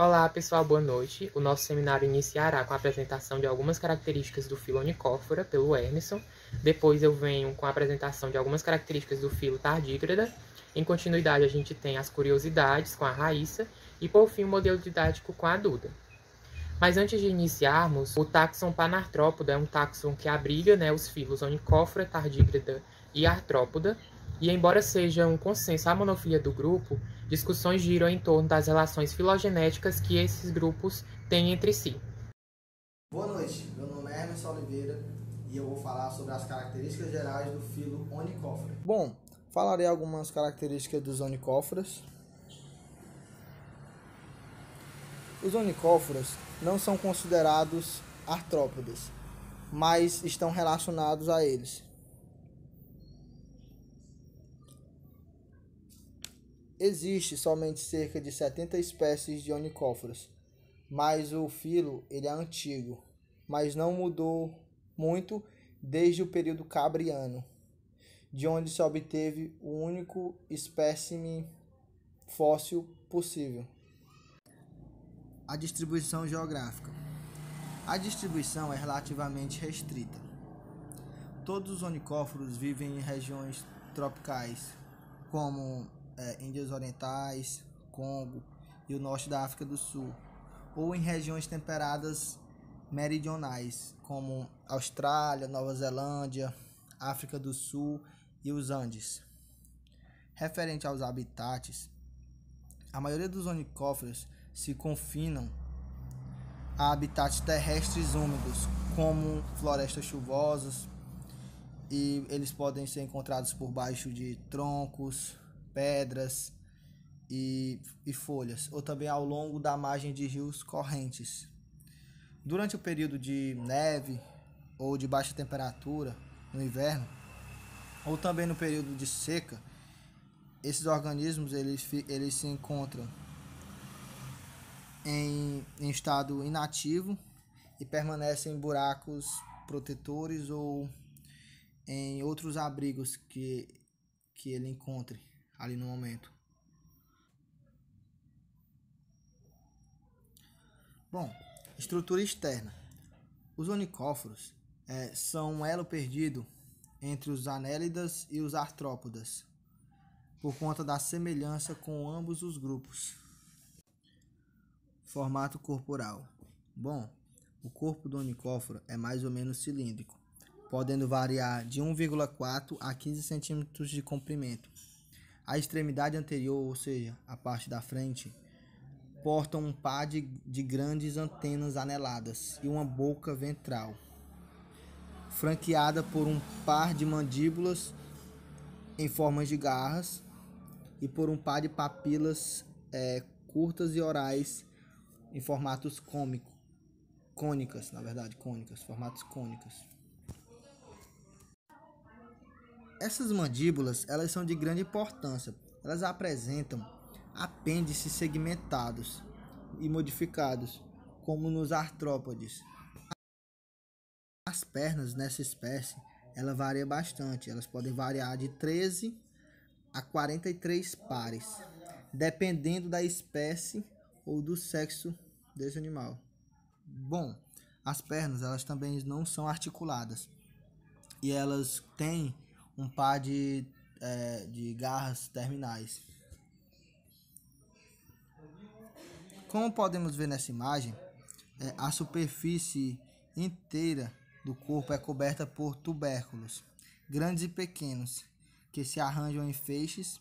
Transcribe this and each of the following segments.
Olá pessoal, boa noite. O nosso seminário iniciará com a apresentação de algumas características do filo Onychophora pelo Emerson. Depois eu venho com a apresentação de algumas características do filo Tardígrada. Em continuidade a gente tem as curiosidades com a Raíssa e por fim o modelo didático com a Duda. Mas antes de iniciarmos, o táxon Panartrópoda é um táxon que abriga os filos Onychophora, Tardígrada e Artrópoda. E embora seja um consenso a monofilia do grupo, discussões giram em torno das relações filogenéticas que esses grupos têm entre si. Boa noite, meu nome é Emerson Oliveira e eu vou falar sobre as características gerais do filo Onychophora. Bom, falarei algumas características dos Onychophoras. Os Onychophoras não são considerados artrópodes, mas estão relacionados a eles. Existe somente cerca de 70 espécies de Onychophoras, mas o filo ele é antigo, mas não mudou muito desde o período Cambriano, de onde se obteve o único espécime fóssil possível. A distribuição geográfica. A distribuição é relativamente restrita. Todos os onychophoros vivem em regiões tropicais, como Índias Orientais, Congo e o norte da África do Sul, ou em regiões temperadas meridionais, como Austrália, Nova Zelândia, África do Sul e os Andes. Referente aos habitats, a maioria dos onychophoros se confinam a habitats terrestres úmidos, como florestas chuvosas, e eles podem ser encontrados por baixo de troncos, pedras e folhas, ou também ao longo da margem de rios correntes. Durante o período de neve ou de baixa temperatura, no inverno, ou também no período de seca, esses organismos eles se encontram em estado inativo e permanecem em buracos protetores ou em outros abrigos que ele encontre ali no momento. Bom, estrutura externa. Os onychophoros são um elo perdido entre os anélidas e os artrópodas, por conta da semelhança com ambos os grupos. Formato corporal. Bom, o corpo do onychophora é mais ou menos cilíndrico, podendo variar de 1,4 a 15 centímetros de comprimento. A extremidade anterior, ou seja, a parte da frente, porta um par de grandes antenas aneladas e uma boca ventral, franqueada por um par de mandíbulas em formas de garras e por um par de papilas curtas e orais em formatos cônicas, formatos cônicos. Essas mandíbulas, elas são de grande importância. Elas apresentam apêndices segmentados e modificados, como nos artrópodes. As pernas nessa espécie, ela varia bastante. Elas podem variar de 13 a 43 pares, dependendo da espécie ou do sexo desse animal. Bom, as pernas elas também não são articuladas e elas têm um par de garras terminais. Como podemos ver nessa imagem, a superfície inteira do corpo é coberta por tubérculos, grandes e pequenos, que se arranjam em feixes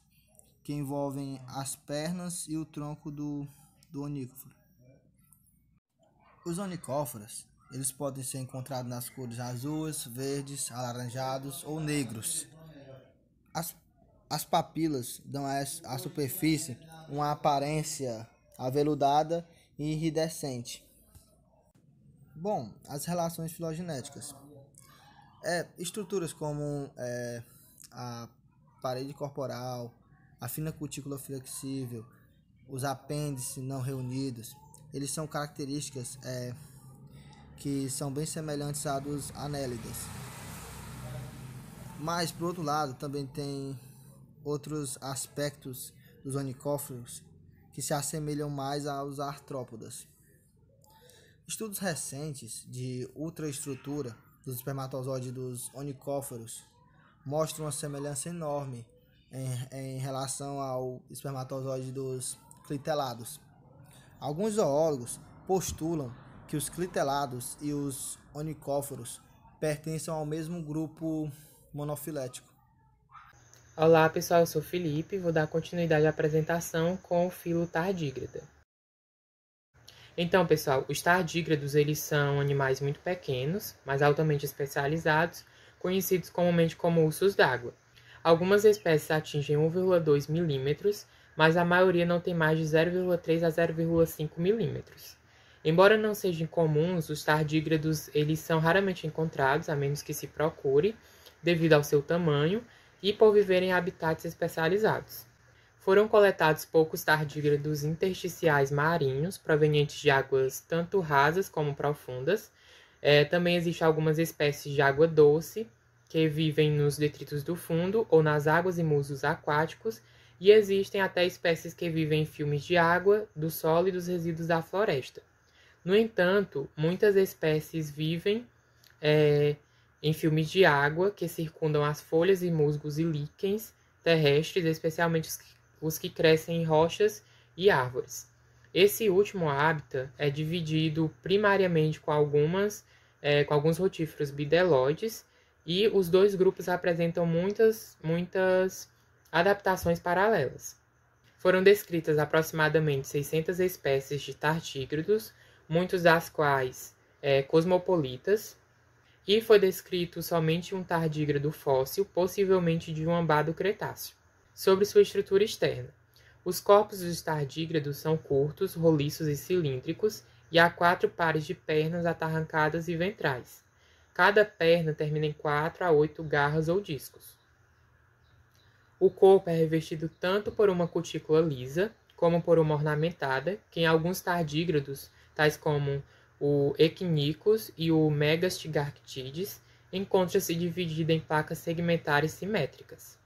que envolvem as pernas e o tronco do onychophoro. Os onychophoras, eles podem ser encontrados nas cores azuis, verdes, alaranjados ou negros. As papilas dão à superfície uma aparência aveludada e iridescente. Bom, as relações filogenéticas. Estruturas como a parede corporal, a fina cutícula flexível, os apêndices não reunidos, eles são características que são bem semelhantes à dos anélidas. Mas, por outro lado, também tem outros aspectos dos onychophoros que se assemelham mais aos artrópodas. Estudos recentes de ultraestrutura dos espermatozoides dos onicóforos mostram uma semelhança enorme em relação ao espermatozoide dos clitelados. Alguns zoólogos postulam que os clitelados e os onicóforos pertencem ao mesmo grupo monofilético. Olá pessoal, eu sou o Felipe e vou dar continuidade à apresentação com o filo tardígrada. Então pessoal, os tardígrados eles são animais muito pequenos, mas altamente especializados, conhecidos comumente como ursos d'água. Algumas espécies atingem 1,2 milímetros, mas a maioria não tem mais de 0,3 a 0,5 milímetros. Embora não sejam comuns, os tardígrados eles são raramente encontrados, a menos que se procure, devido ao seu tamanho e por viverem em habitats especializados. Foram coletados poucos tardígrados intersticiais marinhos, provenientes de águas tanto rasas como profundas. Também existem algumas espécies de água doce, que vivem nos detritos do fundo ou nas águas e musgos aquáticos, e existem até espécies que vivem em filmes de água, do solo e dos resíduos da floresta. No entanto, muitas espécies vivem em filmes de água que circundam as folhas e musgos e líquens terrestres, especialmente os que crescem em rochas e árvores. Esse último hábitat é dividido primariamente com alguns rotíferos bideloides, e os dois grupos apresentam muitas adaptações paralelas. Foram descritas aproximadamente 600 espécies de tardígrados, muitos das quais cosmopolitas, e foi descrito somente um tardígrado fóssil, possivelmente de um ambá do Cretáceo. Sobre sua estrutura externa. Os corpos dos tardígrados são curtos, roliços e cilíndricos, e há 4 pares de pernas atarrancadas e ventrais. Cada perna termina em 4 a 8 garras ou discos. O corpo é revestido tanto por uma cutícula lisa, como por uma ornamentada, que em alguns tardígrados, tais como o Equinychus e o Megastigarctides, encontra-se dividida em placas segmentares simétricas.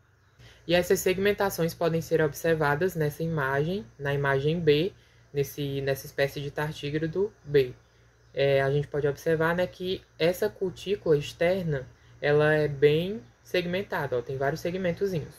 E essas segmentações podem ser observadas nessa imagem, na imagem B, nessa espécie de tardígrado B. A gente pode observar, né, que essa cutícula externa ela é bem segmentada, tem vários segmentozinhos.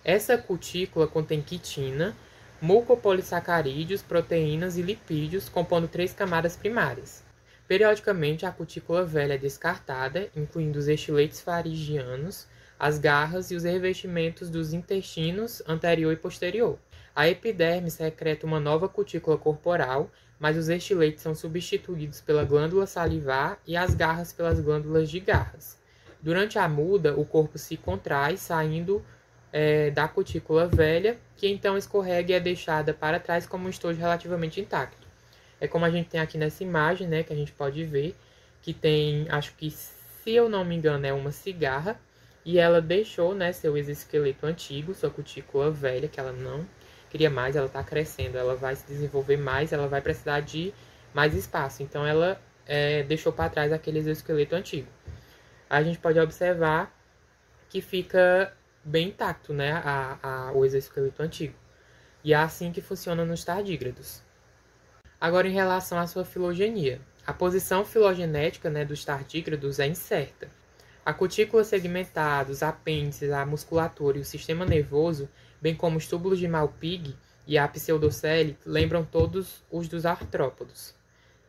Essa cutícula contém quitina, mucopolissacarídeos, proteínas e lipídios, compondo 3 camadas primárias. Periodicamente, a cutícula velha é descartada, incluindo os estiletes faringianos, as garras e os revestimentos dos intestinos anterior e posterior. A epiderme secreta uma nova cutícula corporal, mas os estiletes são substituídos pela glândula salivar e as garras pelas glândulas de Garras. Durante a muda, o corpo se contrai, saindo da cutícula velha, que então escorrega e é deixada para trás como um estojo relativamente intacto. É como a gente tem aqui nessa imagem, né, que a gente pode ver, que tem, acho que, se eu não me engano, é uma cigarra, e ela deixou, né, seu exoesqueleto antigo, sua cutícula velha, que ela não queria mais, ela está crescendo, ela vai se desenvolver mais, ela vai precisar de mais espaço. Então, ela deixou para trás aquele exoesqueleto antigo. A gente pode observar que fica bem intacto, né, o exoesqueleto antigo. E é assim que funciona nos tardígrados. Agora, em relação à sua filogenia. A posição filogenética, né, dos tardígrados é incerta. A cutícula segmentada, os apêndices, a musculatura e o sistema nervoso, bem como os túbulos de Malpighi e a pseudocele, lembram todos os dos artrópodos.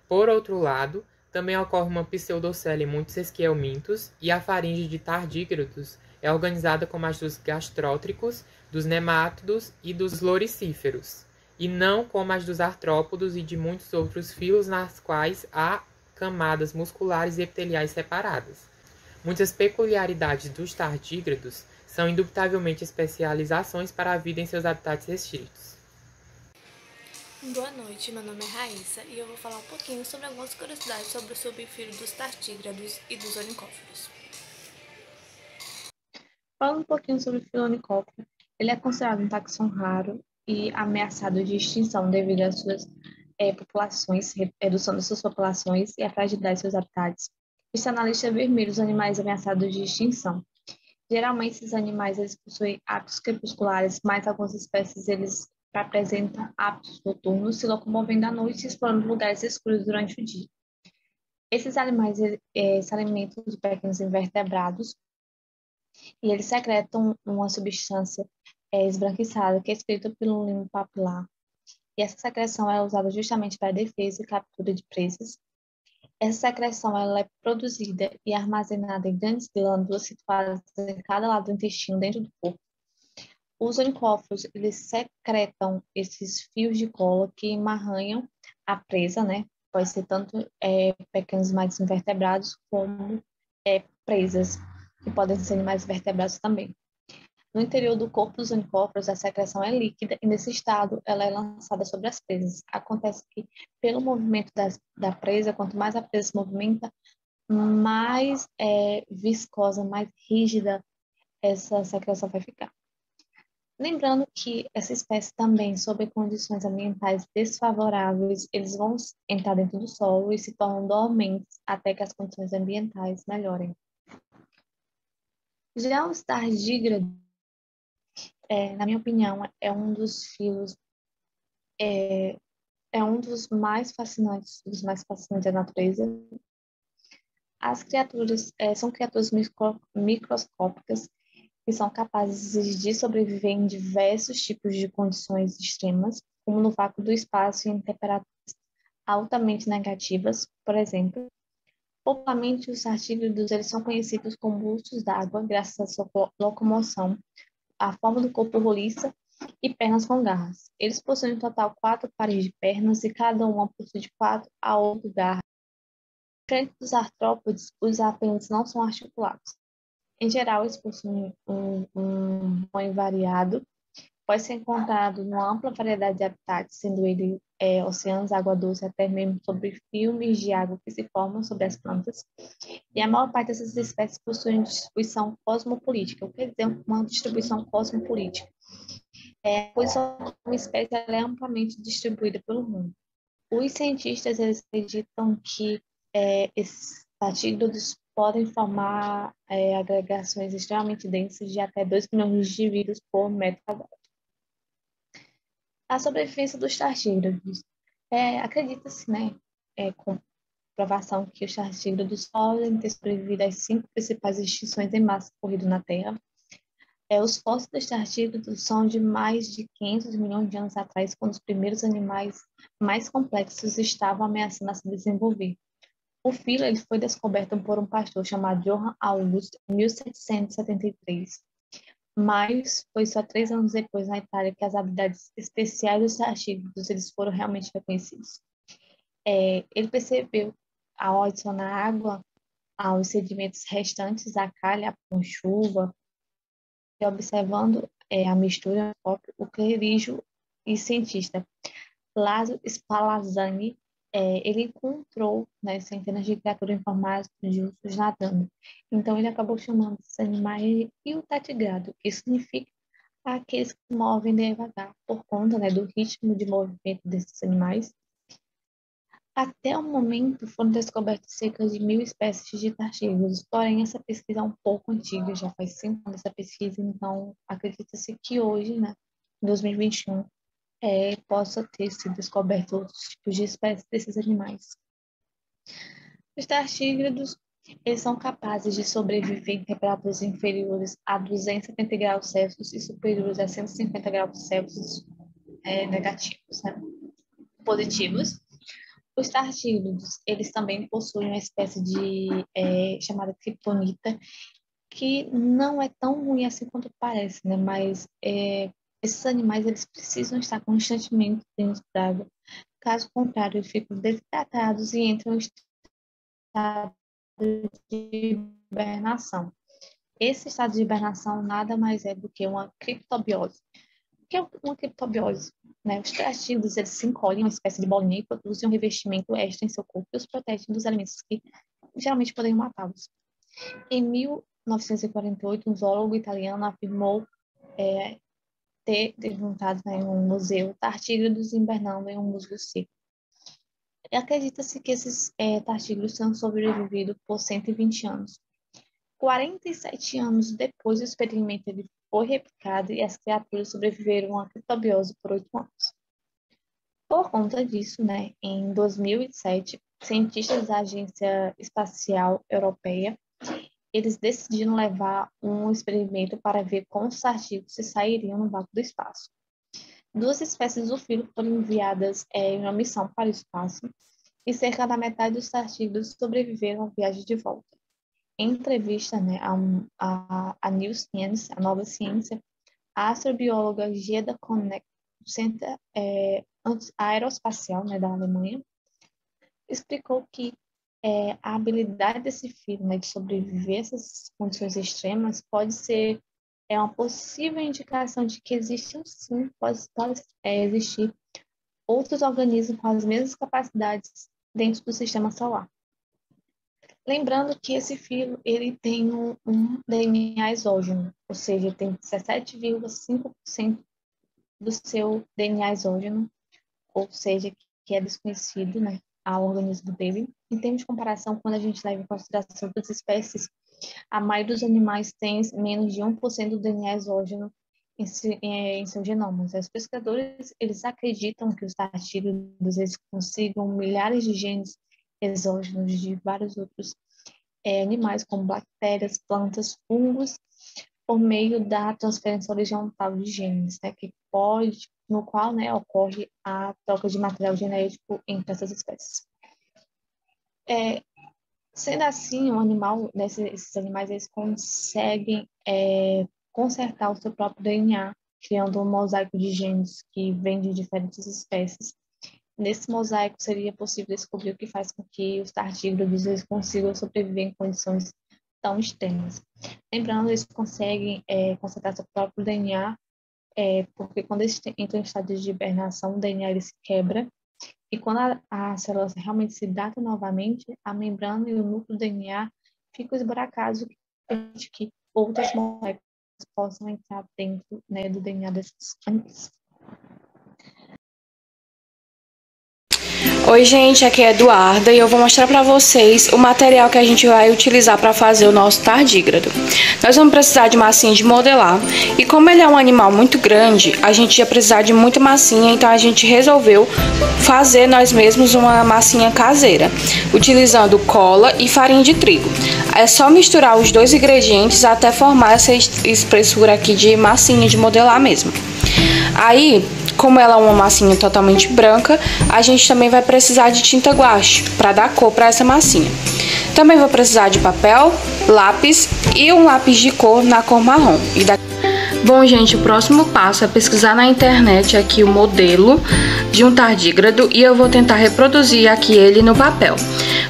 Por outro lado, também ocorre uma pseudocele em muitos esquielmintos, e a faringe de tardígrados é organizada como as dos gastrótricos, dos nemátodos e dos loricíferos, e não como as dos artrópodos e de muitos outros filos nas quais há camadas musculares e epiteliais separadas. Muitas peculiaridades dos tardígrados são indubitavelmente especializações para a vida em seus habitats restritos. Boa noite, meu nome é Raíssa e eu vou falar um pouquinho sobre algumas curiosidades sobre o subfilo dos tardígrados e dos onicóforos. Falando um pouquinho sobre o filo onicóforo, ele é considerado um taxon raro e ameaçado de extinção devido às suas populações, redução das suas populações e a fragilidade de seus habitats. Está na lista vermelha dos animais ameaçados de extinção. Geralmente, esses animais eles possuem hábitos crepusculares, mas algumas espécies eles apresentam hábitos noturnos, se locomovendo à noite e explorando lugares escuros durante o dia. Esses animais se alimentam de pequenos invertebrados e eles secretam uma substância esbranquiçada que é excreta pelo limbo papilar. E essa secreção é usada justamente para a defesa e captura de presas. Essa secreção ela é produzida e armazenada em grandes glândulas situadas em cada lado do intestino dentro do corpo. Os onicóforos, eles secretam esses fios de cola que emaranham a presa, né? Pode ser tanto pequenos animais invertebrados como presas, que podem ser animais vertebrados também. No interior do corpo dos onicóforos, a secreção é líquida e, nesse estado, ela é lançada sobre as presas. Acontece que, pelo movimento da presa, quanto mais a presa se movimenta, mais viscosa, mais rígida essa secreção vai ficar. Lembrando que essa espécie também, sob condições ambientais desfavoráveis, eles vão entrar dentro do solo e se tornam dormentes até que as condições ambientais melhorem. Já os tardígrados, na minha opinião, é um dos filos, é um dos mais fascinantes da natureza. As criaturas são criaturas microscópicas que são capazes de sobreviver em diversos tipos de condições extremas, como no vácuo do espaço e em temperaturas altamente negativas, por exemplo. Popularmente, os tartígrados eles são conhecidos como ursos d'água, graças à sua locomoção, a forma do corpo roliça e pernas com garras. Eles possuem em total 4 pares de pernas e cada uma possui de 4 a 8 garras. Diferente dos artrópodes, os apêndices não são articulados. Em geral, eles possuem um tamanho variado. Pode ser encontrado numa ampla variedade de habitats, sendo ele oceanos, água doce, até mesmo sobre filmes de água que se formam sobre as plantas. E a maior parte dessas espécies possuem distribuição cosmopolítica, o que quer dizer uma distribuição cosmopolítica. Pois uma espécie é amplamente distribuída pelo mundo. Os cientistas eles acreditam que esses tartígrados podem formar agregações extremamente densas de até 2 milhões de indivíduos por metro quadrado. A sobrevivência dos tartígrados. Acredita-se, né, com provação que os tartígrados podem ter sobrevivido às 5 principais extinções em massa ocorridas na Terra. Os fósseis dos tartígrados são de mais de 500 milhões de anos atrás, quando os primeiros animais mais complexos estavam ameaçando a se desenvolver. O filo ele foi descoberto por um pastor chamado Johann August em 1773, mas foi só 3 anos depois, na Itália, que as habilidades especiais dos tartígrados eles foram realmente reconhecidos. Ele percebeu, ao adicionar água aos sedimentos restantes da calha com chuva, e observando a mistura, o clerigo e cientista Laszlo Spallanzani, ele encontrou, né, centenas de criaturas em formato de ursos nadando. Então, ele acabou chamando esses animais de o tardigrado, que significa aqueles que movem devagar, por conta, né, do ritmo de movimento desses animais. Até o momento, foram descobertas cerca de 1.000 espécies de tartígrados, porém, essa pesquisa é um pouco antiga, já faz 5 anos essa pesquisa, então acredita-se que hoje, né, em 2021, possa ter sido descoberto outros tipos de espécies desses animais. Os tartígrados, eles são capazes de sobreviver em temperaturas inferiores a 270 graus Celsius e superiores a 150 graus Celsius negativos, né? Positivos. Os tartígrados, eles também possuem uma espécie de chamada criptonita, que não é tão ruim assim quanto parece, né? Mas esses animais eles precisam estar constantemente dentro d'água. Caso contrário, eles ficam desidratados e entram em estado de hibernação. Esse estado de hibernação nada mais é do que uma criptobiose. O que é uma criptobiose? Né? Os tartígrados eles se encolhem, uma espécie de bolinha, e produzem um revestimento extra em seu corpo que os protege dos alimentos que geralmente poderiam matá-los. Em 1948, um zoólogo italiano afirmou ter encontrado em um museu tartígrados hibernando em um musgo seco. Acredita-se que esses tartígrados tenham sobrevivido por 120 anos. 47 anos depois do experimento, ele foi replicado e as criaturas sobreviveram à criptobiose por 8 anos. Por conta disso, em 2007, cientistas da Agência Espacial Europeia, eles decidiram levar um experimento para ver como os tartígrados se sairiam no vácuo do espaço. 2 espécies do filo foram enviadas em uma missão para o espaço e cerca da metade dos tartígrados sobreviveram à viagem de volta. Em entrevista a New Science, a Nova Ciência, a astrobióloga Geda Koenig, do Centro Aeroespacial da Alemanha, explicou que a habilidade desse filo de sobreviver a essas condições extremas pode ser uma possível indicação de que existem sim, pode existir outros organismos com as mesmas capacidades dentro do sistema solar. Lembrando que esse filo ele tem um DNA exógeno, ou seja, tem 17,5% do seu DNA exógeno, ou seja, que é desconhecido ao organismo dele. Em termos de comparação, quando a gente leva em consideração outras espécies, a maioria dos animais tem menos de 1% do DNA exógeno em seu genoma. Os pesquisadores eles acreditam que os tartígrados eles consigam milhares de genes exógenos de vários outros animais, como bactérias, plantas, fungos, por meio da transferência horizontal de genes, no qual ocorre a troca de material genético entre essas espécies. Sendo assim, esses animais eles conseguem consertar o seu próprio DNA, criando um mosaico de genes que vem de diferentes espécies. Nesse mosaico seria possível descobrir o que faz com que os tartígrados eles consigam sobreviver em condições tão extremas. Lembrando, eles conseguem consertar seu próprio DNA, porque quando eles entram em estado de hibernação, o DNA ele se quebra, e quando as células realmente se datam novamente, a membrana e o núcleo do DNA ficam esburacados, o que permite que outras moléculas possam entrar dentro do DNA desses animais. Oi gente, aqui é Eduarda e eu vou mostrar para vocês o material que a gente vai utilizar para fazer o nosso tardígrado. Nós vamos precisar de massinha de modelar e como ele é um animal muito grande, a gente ia precisar de muita massinha, então a gente resolveu fazer nós mesmos uma massinha caseira, utilizando cola e farinha de trigo. É só misturar os 2 ingredientes até formar essa espessura aqui de massinha de modelar mesmo. Aí, como ela é uma massinha totalmente branca, a gente também vai precisar de tinta guache para dar cor para essa massinha. Também vou precisar de papel, lápis e um lápis de cor na cor marrom. Bom, gente, o próximo passo é pesquisar na internet aqui o modelo de um tardígrado e eu vou tentar reproduzir aqui ele no papel.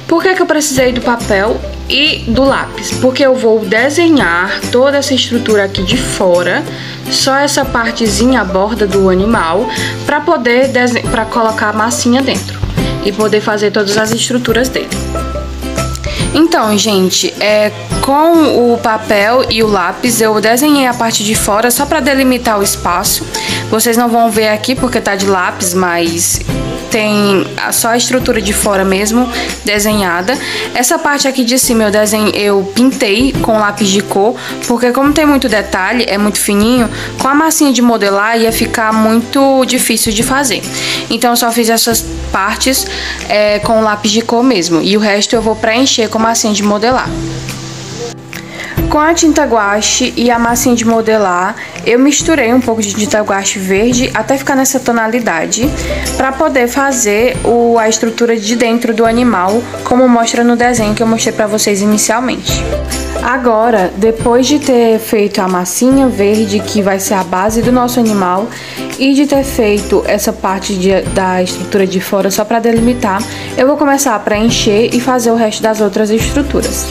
Por que eu precisei do papel e do lápis? Porque eu vou desenhar toda essa estrutura aqui de fora, só essa partezinha, a borda do animal, para colocar a massinha dentro e poder fazer todas as estruturas dele. Então, gente, com o papel e o lápis eu desenhei a parte de fora só para delimitar o espaço. Vocês não vão ver aqui porque tá de lápis, mas tem só a estrutura de fora mesmo desenhada. Essa parte aqui de cima eu pintei com lápis de cor, porque como tem muito detalhe, é muito fininho, com a massinha de modelar ia ficar muito difícil de fazer. Então eu só fiz essas partes com lápis de cor mesmo, e o resto eu vou preencher com massinha de modelar. Com a tinta guache e a massinha de modelar, eu misturei um pouco de tinta guache verde até ficar nessa tonalidade, para poder fazer a estrutura de dentro do animal, como mostra no desenho que eu mostrei para vocês inicialmente. Agora, depois de ter feito a massinha verde, que vai ser a base do nosso animal, e de ter feito essa parte da estrutura de fora só para delimitar, eu vou começar a preencher e fazer o resto das outras estruturas.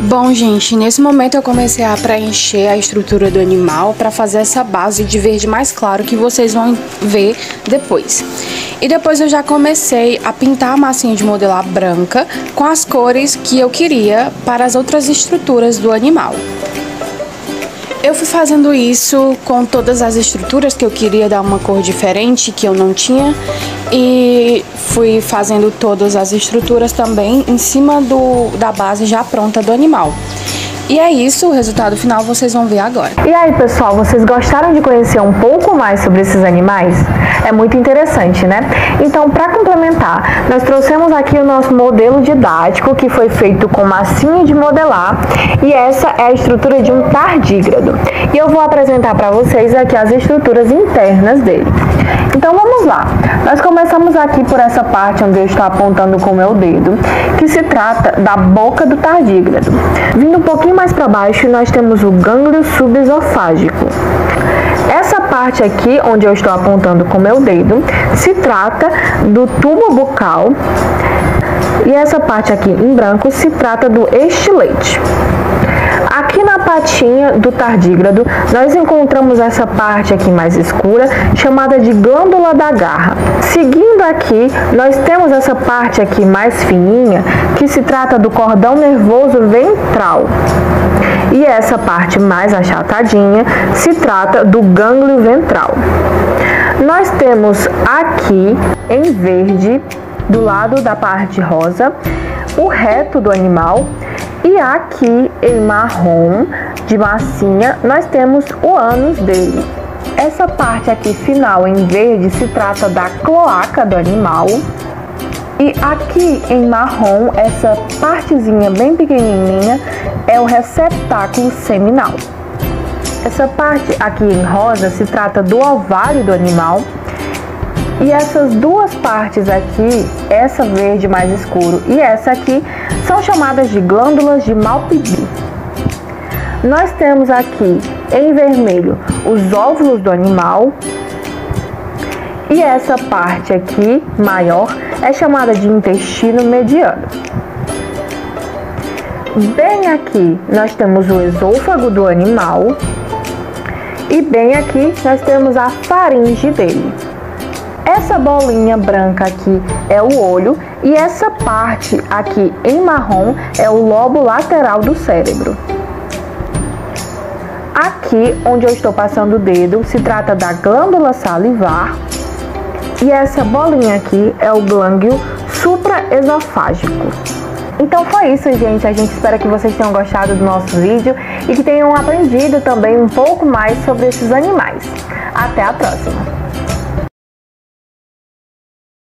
Bom, gente, nesse momento eu comecei a preencher a estrutura do animal para fazer essa base de verde mais claro que vocês vão ver depois. E depois eu já comecei a pintar a massinha de modelar branca com as cores que eu queria para as outras estruturas do animal. Eu fui fazendo isso com todas as estruturas que eu queria dar uma cor diferente, que eu não tinha, e fui fazendo todas as estruturas também em cima da base já pronta do animal. E é isso, o resultado final vocês vão ver agora. E aí, pessoal, vocês gostaram de conhecer um pouco mais sobre esses animais? É muito interessante, né? Então, para complementar, nós trouxemos aqui o nosso modelo didático, que foi feito com massinha de modelar, e essa é a estrutura de um tardígrado. E eu vou apresentar para vocês aqui as estruturas internas dele. Então, vamos lá. Nós começamos aqui por essa parte onde eu estou apontando com o meu dedo, que se trata da boca do tardígrado. Vindo um pouquinho mais para baixo, nós temos o gânglio subesofágico. Essa parte aqui, onde eu estou apontando com o meu dedo, se trata do tubo bucal. E essa parte aqui em branco se trata do estilete. Aqui na patinha do tardígrado, nós encontramos essa parte aqui mais escura, chamada de glândula da garra. Seguindo aqui, nós temos essa parte aqui mais fininha, que se trata do cordão nervoso ventral. E essa parte mais achatadinha se trata do gânglio ventral. Nós temos aqui em verde, do lado da parte rosa, o reto do animal. E aqui em marrom, de massinha, nós temos o ânus dele. Essa parte aqui final em verde se trata da cloaca do animal. E aqui em marrom, essa partezinha bem pequenininha é o receptáculo seminal. Essa parte aqui em rosa se trata do ovário do animal. E essas duas partes aqui, essa verde mais escuro e essa aqui, são chamadas de glândulas de Malpighi. Nós temos aqui em vermelho os óvulos do animal. E essa parte aqui, maior, é chamada de intestino mediano. Bem aqui nós temos o esôfago do animal. E bem aqui nós temos a faringe dele. Essa bolinha branca aqui é o olho e essa parte aqui em marrom é o lobo lateral do cérebro. Aqui, onde eu estou passando o dedo, se trata da glândula salivar e essa bolinha aqui é o glândulo supraesofágico. Então foi isso, gente. A gente espera que vocês tenham gostado do nosso vídeo e que tenham aprendido também um pouco mais sobre esses animais. Até a próxima!